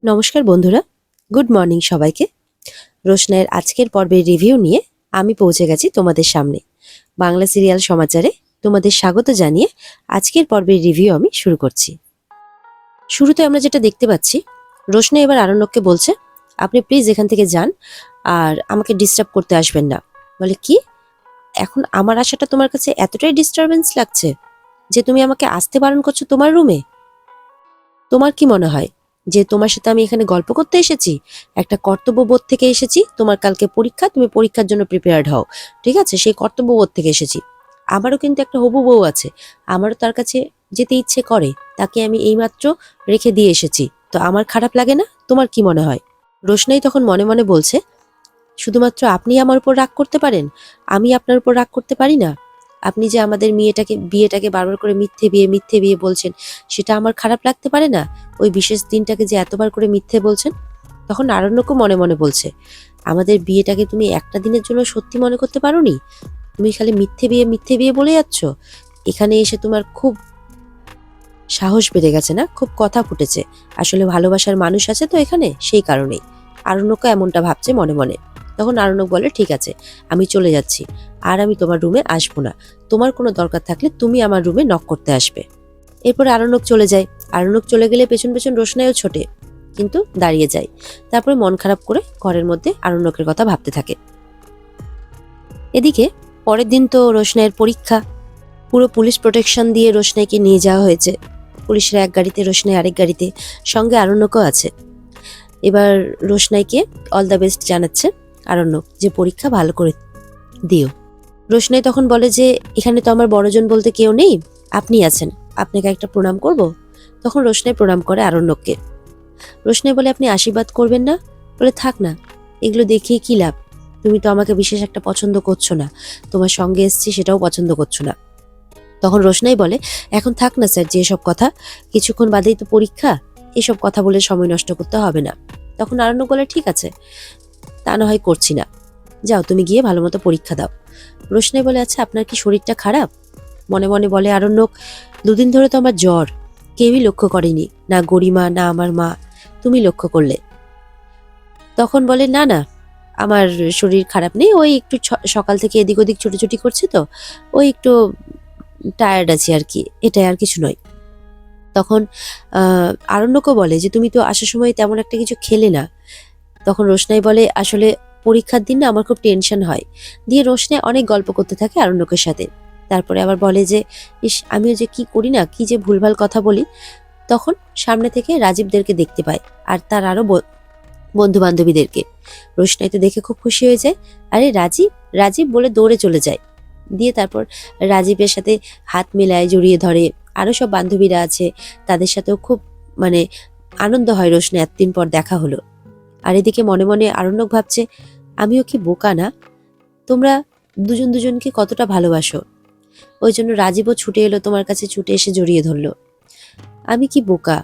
নমস্কার বন্ধুরা, good morning সবাইকে। রোশনাইয়ের আজকের পর্বের রিভিউ নিয়ে আমি পৌঁছে গেছি তোমাদের সামনে। বাংলা সিরিয়াল সমাচারে তোমাদের স্বাগত জানিয়ে আজকের পর্বের রিভিউ আমি শুরু করছি। শুরুতে আমরা যেটা দেখতে পাচ্ছি, রোশনাই এবার আরণ্যককে বলছে, আপনি প্লিজ এখান থেকে যান আর আমাকে ডিস্টার্ব করতে আসবেন না। বলে, কি এখন আমার আসাটা তোমার কাছে এতটাই ডিস্টারবেন্স লাগছে যে তুমি আমাকে আসতে বারণ করছো তোমার রুমে? তোমার কি মনে হয় যে তোমার সাথে আমি এখানে গল্প করতে এসেছি? একটা কর্তব্যবোধ থেকে এসেছি। তোমার কালকে পরীক্ষা, তুমি পরীক্ষার জন্য প্রিপেয়ার্ড হও, ঠিক আছে? সেই কর্তব্যবোধ থেকে এসেছি। আমারও কিন্তু একটা হবু বউ আছে, আমারও তার কাছে যেতে ইচ্ছে করে। তাকে আমি এইমাত্র রেখে দিয়ে এসেছি, তো আমার খারাপ লাগে না? তোমার কি মনে হয়? রোশনাই তখন মনে মনে বলছে, শুধুমাত্র আপনি আমার উপর রাগ করতে পারেন, আমি আপনার উপর রাগ করতে পারি না? আপনি যে আমাদের বিয়েটাকে বারবার করে মিথ্যে বিয়ে বলছেন, সেটা আমার খারাপ লাগতে পারে না? ওই বিশেষ দিনটাকে যে এতবার করে মিথ্যে বলছেন। তখন আরণ্যকও মনে মনে বলছে, আমাদের বিয়েটাকে তুমি একটা দিনের জন্য সত্যি মনে করতে পারোনি? তুমি খালি মিথ্যে বিয়ে বলে যাচ্ছ। এখানে এসে তোমার খুব সাহস বেড়ে গেছে না? খুব কথা ফুটেছে। আসলে ভালোবাসার মানুষ আছে তো এখানে, সেই কারণেই। আরণ্যকও এমনটা ভাবছে মনে মনে। তখন আরণ্যক বলে, ঠিক আছে, আমি চলে যাচ্ছি, আর আমি তোমার রুমে আসবো না। তোমার কোনো দরকার থাকলে তুমি আমার রুমে নক করতে আসবে। এরপরে আরণ্যক চলে যায়। আরণ্যক চলে গেলে পেছন পেছন রোশনাইও ছোটে, কিন্তু দাঁড়িয়ে যায়। তারপরে মন খারাপ করে ঘরের মধ্যে আরণ্যকের কথা ভাবতে থাকে। এদিকে পরের দিন তো রোশনাইয়ের পরীক্ষা। পুরো পুলিশ প্রোটেকশন দিয়ে রোশনাইকে নিয়ে যাওয়া হয়েছে। পুলিশরা এক গাড়িতে, রোশনাই আরেক গাড়িতে, সঙ্গে আরণ্যকও আছে। এবার রোশনাইকে অল দ্য বেস্ট জানাচ্ছে আরণ্যক, যে পরীক্ষা ভালো করে দিও। রোশনাই তখন বলে যে, এখানে তো আমার বড়জন বলতে কেউ নেই, আপনি আছেন, আপনাকে একটা প্রণাম করব। তখন রোশনাই প্রণাম করে আরণ্যককে। রোশনাই বলে, আপনি আশীর্বাদ করবেন না? বলে, থাক না, এগুলো দেখিয়ে কি লাভ? তুমি তো আমাকে বিশেষ একটা পছন্দ করছো না, তোমার সঙ্গে এসছি সেটাও পছন্দ করছো না। তখন রোশনাই বলে, এখন থাক না স্যার, যে সব কথা, কিছুক্ষণ বাদেই তো পরীক্ষা, এসব কথা বলে সময় নষ্ট করতে হবে না। তখন আরণ্যক বলে, ঠিক আছে, তা না হয় করছি না, যাও তুমি গিয়ে ভালো মতো পরীক্ষা দাও। রোশনাই বলে, আচ্ছা আপনার কি শরীরটা খারাপ? মনে মনে বলে আরণ্যক, দুদিন ধরে তো আমার জ্বর, কেউই লক্ষ্য করেনি, না গরিমা না আমার মা, তুমি লক্ষ্য করলে। তখন বলে, না না, আমার শরীর খারাপ নেই, ওই একটু সকাল থেকে এদিক ওদিক ছুটোছুটি করছে তো, ওই একটু টায়ার্ড আছি আর কি, এটাই, আর কিছু নয়। তখন আরণ্যকও বলে যে, তুমি তো আসার সময় তেমন একটা কিছু খেলে না। তখন রোশনাই বলে, আসলে পরীক্ষার দিন না আমার খুব টেনশন হয়। দিয়ে রোশনাই অনেক গল্প করতে থাকে আরণ্যকের সাথে। তারপরে আবার বলে যে, ইস, আমিও যে কি করি না, কি যে ভুলভাল কথা বলি। তখন সামনে থেকে রাজীবদেরকে দেখতে পায়, আর তার আরো বন্ধু বান্ধবীদেরকে। রোশনাই তো দেখে খুব খুশি হয়ে যায়, আরে রাজীব রাজীব বলে দৌড়ে চলে যায়। দিয়ে তারপর রাজীবের সাথে হাত মেলায়, জড়িয়ে ধরে। আরো সব বান্ধবীরা আছে, তাদের সাথেও খুব মানে আনন্দ হয় রোশনাই, এতদিন পর দেখা হলো। আর এদিকে মনে মনে আরণ্যক ভাবছে, আমিও কি বোকা না? তোমরা দুজন দুজনকে কতটা ভালোবাসো, ওই জন্য রাজীবও ছুটে এলো তোমার কাছে, ছুটে এসে জড়িয়ে ধরলো। আমি কি বোকা,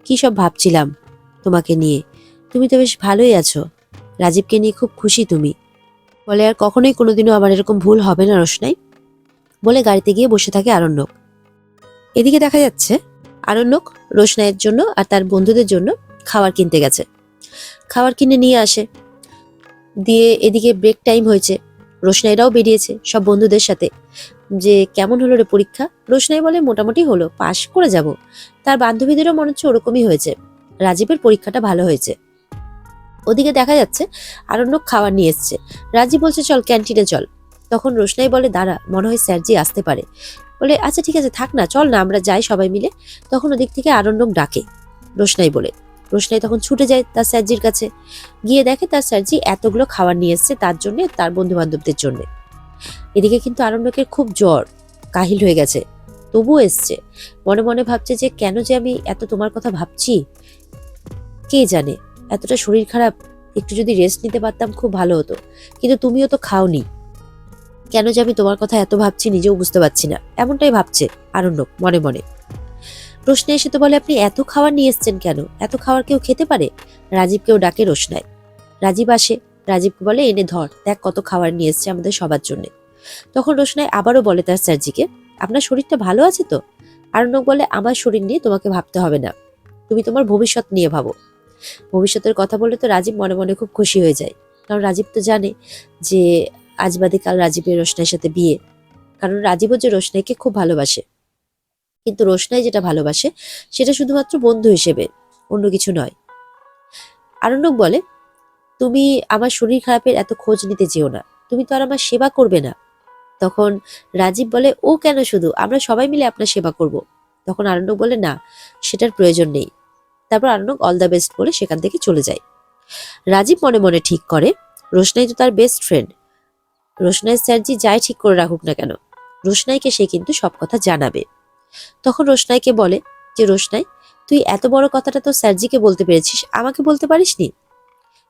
কি সব ভাবছিলাম তোমাকে নিয়ে। তুমি তো বেশ ভালোই আছো, রাজীবকে নিয়ে খুব খুশি তুমি। বলে, আর কখনোই কোনোদিনও আমার এরকম ভুল হবে না রোশনাই, বলে গাড়িতে গিয়ে বসে থাকে আরণ্যক। এদিকে দেখা যাচ্ছে আরণ্যক রোশনাইয়ের জন্য আর তার বন্ধুদের জন্য খাবার কিনতে গেছে। খাবার কিনে নিয়ে আসে। দিয়ে এদিকে ব্রেক টাইম হয়েছে, রোশনাইরাও বেরিয়েছে সব বন্ধুদের সাথে, যে কেমন হলো রে পরীক্ষা। রোশনাই বলে, মোটামুটি হলো, পাশ করে যাব। তার বান্ধবীদেরও মনে হচ্ছে ওরকমই হয়েছে, রাজীবের পরীক্ষাটা ভালো হয়েছে। ওদিকে দেখা যাচ্ছে আরণ্যক খাবার নিয়ে এসছে। রাজীব বলছে, চল ক্যান্টিনে চল। তখন রোশনাই বলে, দাঁড়া, মনে হয় স্যারজি আসতে পারে। বলে, আচ্ছা ঠিক আছে, থাক না, চল না আমরা যাই সবাই মিলে। তখন ওদিক থেকে আরণ্যক ডাকে রোশনাই বলে। রোশনাই তখন ছুটে যায় তার স্যারজির কাছে। গিয়ে দেখে তার স্যারজি এতগুলো খাবার নিয়ে এসছে তার জন্য, তার বন্ধু বান্ধবদের জন্য। এদিকে কিন্তু আরণ্যকের খুব জ্বর, কাহিল হয়ে গেছে, তবুও এসছে। মনে মনে ভাবছে যে, কেন যে আমি এত তোমার কথা ভাবছি, কে জানে। এতটা শরীর খারাপ, একটু যদি রেস্ট নিতে পারতাম খুব ভালো হতো, কিন্তু তুমিও তো খাওনি। কেন যে আমি তোমার কথা এত ভাবছি নিজেও বুঝতে পারছি না, এমনটাই ভাবছে আরণ্যক মনে মনে। রোশনাই এসে তো বলে, আপনি এত খাবার নিয়ে এসছেন কেন? এত খাবার কেউ খেতে পারে? রাজীবকেও ডাকে রোশনাই। রাজীব আসে, রাজীবকে বলে, এনে ধর, দেখ কত খাবার নিয়ে এসছে আমাদের সবার জন্য। তখন রোশনাই আবারও বলে তার স্যারজিকে, আপনার শরীরটা ভালো আছে তো? আরণ্যক বলে, আমার শরীর নিয়ে তোমাকে ভাবতে হবে না, তুমি তোমার ভবিষ্যৎ নিয়ে ভাবো। ভবিষ্যতের কথা বললে তো রাজীব মনে মনে খুব খুশি হয়ে যায়, কারণ রাজীব তো জানে যে আজ বাদে কাল রাজীবের রোশনাইয়ের সাথে বিয়ে। কারণ রাজীবও যে রোশনাইকে খুব ভালোবাসে, কিন্তু রোশনাই যেটা ভালোবাসে সেটা শুধুমাত্র বন্ধু হিসেবে, অন্য কিছু নয়। আরণ্যক বলে, তুমি আমার শরীর খারাপের এত খোঁজ নিতে যেও না, তুমি তো আর আমার সেবা করবে না। তখন রাজীব বলে, ও কেন, শুধু আমরা সবাই মিলে আপনার সেবা করব। তখন আরণ্যক বলে, না, সেটার প্রয়োজন নেই। তারপর আরণ্যক অল দ্য বেস্ট বলে সেখান থেকে চলে যায়। রাজীব মনে মনে ঠিক করে, রোশনাই তো তার বেস্ট ফ্রেন্ড, রোশনাই স্যারজি যাই ঠিক করে রাখুক না কেন, রোশনাইকে সে কিন্তু সব কথা জানাবে। তখন রোশনাইকে বলে যে, রোশনাই, তুই এত বড় কথাটা তো স্যারজিকে বলতে পেরেছিস, আমাকে বলতে পারিসনি?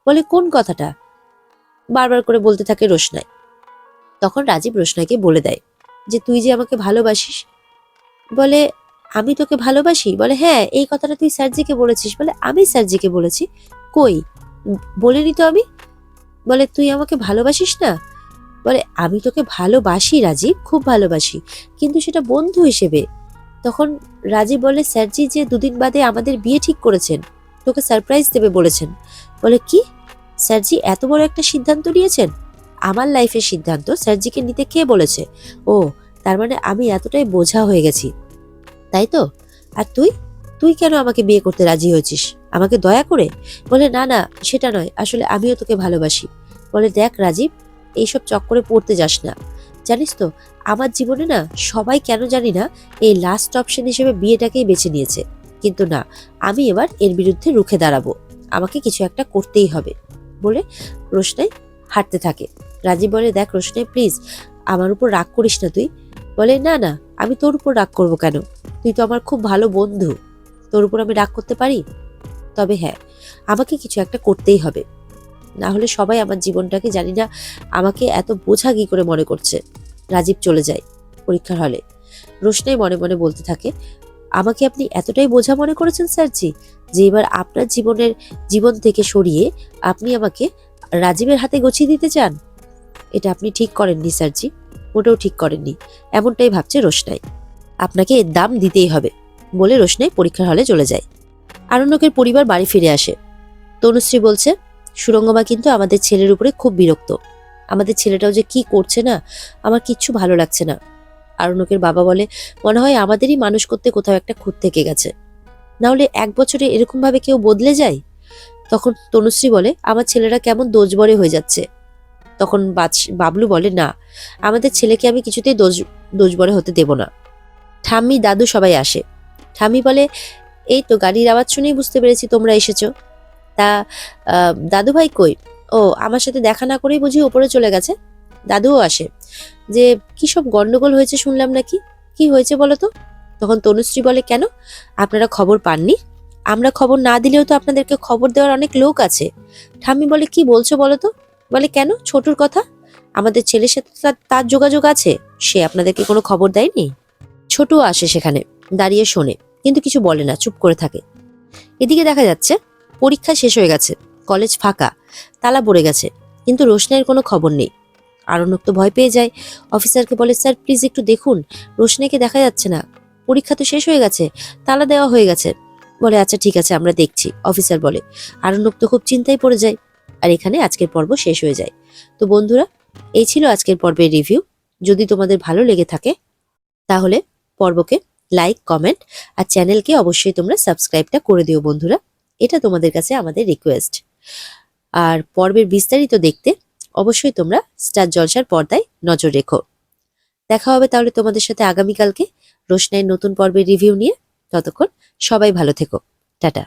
বলে, কোন কথাটা? বারবার করে বলতে থাকে রোশনাই। তখন রাজীব রোশনাইকে বলে দেয় যে, তুই যে আমাকে ভালোবাসিস। বলে, আমি তোকে ভালোবাসি? বলে, হ্যাঁ, এই কথাটা তুই স্যারজিকে বলেছিস। বলে, আমি স্যারজিকে বলেছি? কই, বলিনি তো আমি। বলে, তুই আমাকে ভালোবাসিস না? বলে, আমি তোকে ভালোবাসি রাজীব, খুব ভালোবাসি, কিন্তু সেটা বন্ধু হিসেবে। তখন রাজীব বলে, স্যারজি যে দুদিন বাদে আমাদের বিয়ে ঠিক করেছেন, তোকে সারপ্রাইজ দেবে বলেছেন। বলে, কি, স্যারজি এত বড় একটা সিদ্ধান্ত নিয়েছেন? আমার লাইফের সিদ্ধান্ত স্যারজিকে নিতে কে বলেছে? ও, তার মানে আমি এতটাই বোঝা হয়ে গেছি, তাই তো? আর তুই তুই কেন আমাকে বিয়ে করতে রাজি হয়েছিস? আমাকে দয়া করে? বলে, না না, সেটা নয়, আসলে আমিও তোকে ভালোবাসি। বলে, দেখ রাজীব, এইসব চক্করে পড়তে যাস না। জানিস তো, আমার জীবনে না সবাই কেন জানি না এই লাস্ট অপশন হিসেবে বিয়েটাকেই বেছে নিয়েছে, কিন্তু না, আমি এবার এর বিরুদ্ধে রুখে দাঁড়াবো, আমাকে কিছু একটা করতেই হবে। বলে রোশনাই হাঁটতে থাকে। রাজীব বলে, দেখ রোশনাই, প্লিজ আমার উপর রাগ করিস না তুই। বলে, না না, আমি তোর উপর রাগ করবো কেন? তুই তো আমার খুব ভালো বন্ধু, তোর উপর আমি রাগ করতে পারি? তবে হ্যাঁ, আমাকে কিছু একটা করতেই হবে, না হলে সবাই আমার জীবনটাকে জানি না আমাকে এত বোঝা কি করে মনে করছে। রাজীব চলে যায় পরীক্ষার হলে। রোশনাই মনে মনে বলতে থাকে, আমাকে আপনি এতটাই বোঝা মনে করেছেন স্যারজি, যে এবার আপনার জীবন থেকে সরিয়ে আপনি আমাকে রাজীবের হাতে গছিয়ে দিতে চান? এটা আপনি ঠিক করেননি স্যারজি, মোটেও ঠিক করেননি। এমনটাই ভাবছে রোশনাই। আপনাকে এর দাম দিতেই হবে। বলে রোশনাই পরীক্ষার হলে চলে যায়। আরণ্যকের পরিবার বাড়ি ফিরে আসে। তনুশ্রী বলছে, সুরঙ্গমা কিন্তু আমাদের ছেলের উপরে খুব বিরক্ত। আমাদের ছেলেটাও যে কি করছে না, আমার কিচ্ছু ভালো লাগছে না। আরণ্যকের বাবা বলে, মনে হয় আমাদেরই মানুষ করতে কোথাও একটা খুঁত থেকে গেছে, না হলে 1 বছরে এরকম ভাবে কেউ বদলে যায়? তখন তনুশ্রী বলে, আমার ছেলেরা কেমন দোষবরে হয়ে যাচ্ছে। তখন বাবলু বলে, না, আমাদের ছেলেকে আমি কিছুতেই দোষবরে হতে দেব না। ঠাম্মি দাদু সবাই আসে। ঠাম্মি বলে, এই তো গাড়ির আওয়াজ শুনেই বুঝতে পেরেছি তোমরা এসেছো। তা দাদু ভাই কই? ও, আমার সাথে দেখা না করেই বুঝি ওপরে চলে গেছে। দাদুও আসে। যে কি সব গন্ডগোল হয়েছে শুনলাম নাকি, কি হয়েছে বলো তো? তখন তনুশ্রী বলে, কেন, আপনারা খবর পাননি? আমরা খবর না দিলেও তো আপনাদেরকে খবর দেওয়ার অনেক লোক আছে। ঠাম্মি বলে, কি বলছো বলো তো? বলে, কেন, ছোটুর কথা? আমাদের ছেলের সাথে তার যোগাযোগ আছে, সে আপনাদেরকে কোনো খবর দেয়নি? ছোটুও আসে সেখানে, দাঁড়িয়ে শোনে, কিন্তু কিছু বলে না, চুপ করে থাকে। এদিকে দেখা যাচ্ছে পরীক্ষা শেষ হয়ে গেছে, কলেজ ফাঁকা, তালা পড়ে গেছে, কিন্তু রোশনাইয়ের কোনো খবর নেই। আরণ্যক তো ভয় পেয়ে যায়। অফিসারকে বলে, স্যার প্লিজ একটু দেখুন, রোশনাইকে দেখা যাচ্ছে না, পরীক্ষা তো শেষ হয়ে গেছে, তালা দেওয়া হয়ে গেছে। বলে, আচ্ছা ঠিক আছে, আমরা দেখছি, অফিসার বলে। আরণ্যক তো খুব চিন্তায় পড়ে যায়। আর এখানে আজকের পর্ব শেষ হয়ে যায়। তো বন্ধুরা, এই ছিল আজকের পর্বের রিভিউ। যদি তোমাদের ভালো লেগে থাকে তাহলে পর্বকে লাইক, কমেন্ট আর চ্যানেলকে অবশ্যই তোমরা সাবস্ক্রাইবটা করে দিও বন্ধুরা, এটা তোমাদের কাছে আমাদের রিকোয়েস্ট। আর পর্বের বিস্তারিত দেখতে অবশ্যই তোমরা স্টার জলসার পর্দায় নজর রেখো। দেখা হবে তাহলে তোমাদের সাথে আগামীকালকে রোশনাইয়ের নতুন পর্বের রিভিউ নিয়ে। ততক্ষণ সবাই ভালো থেকো, টাটা।